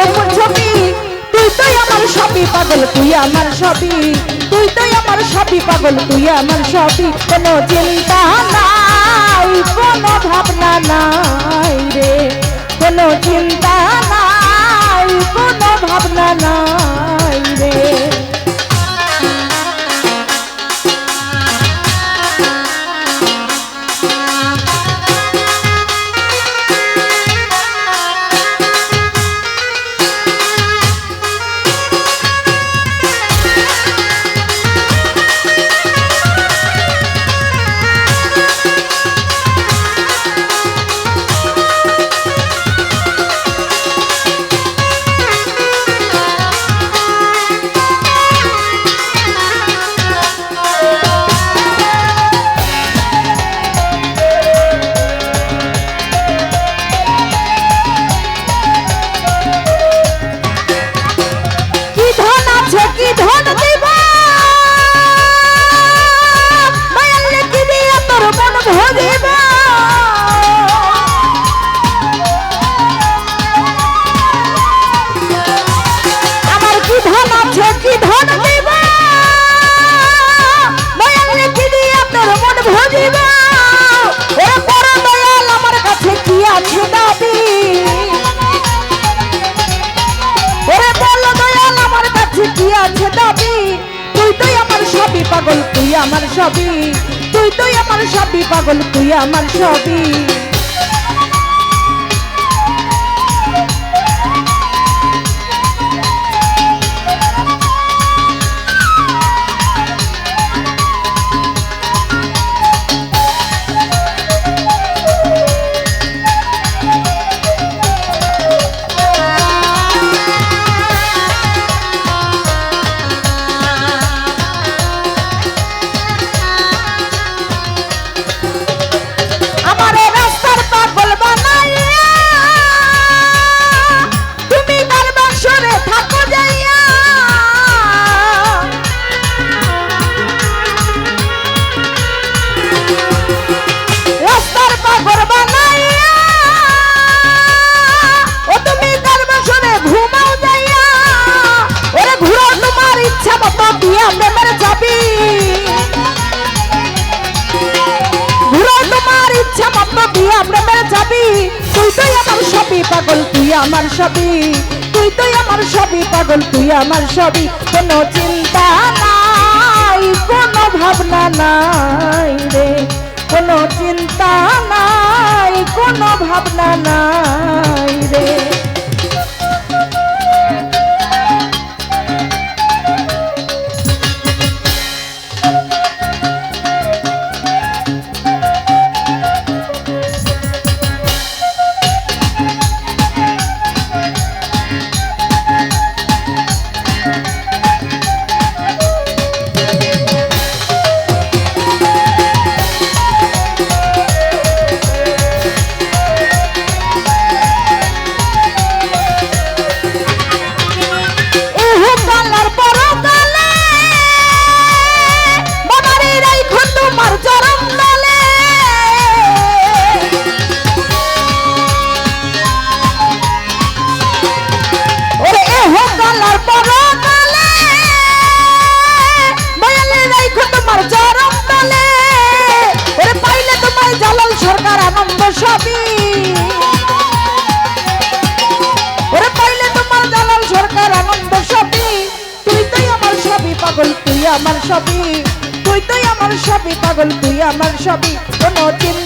রূপ ছবি তুই তো আমার সবই পাগল তুই আমার সবই তুই তো আমার সবই পাগল তুই আমার সবই কোনো চিন্তা নাই কোনো ভাবনা নাই রে কোনো চিন্তা নাই কোনো ভাবনা নাই রে পাগল তুই আমার সবই তুই তো আমার সবই পাগল তুই আমার সবই পাগল তুই আমার সবই তুই তো আমার সবই পাগল তুই আমার সবই কোনো চিন্তা নাই কোনো ভাবনা নাই রে কোনো চিন্তা নাই কোনো ভাবনা নাই রে আমার সবই তুই তো আমার সবই পাগল তুই আমার সবই কোনো চিন্তা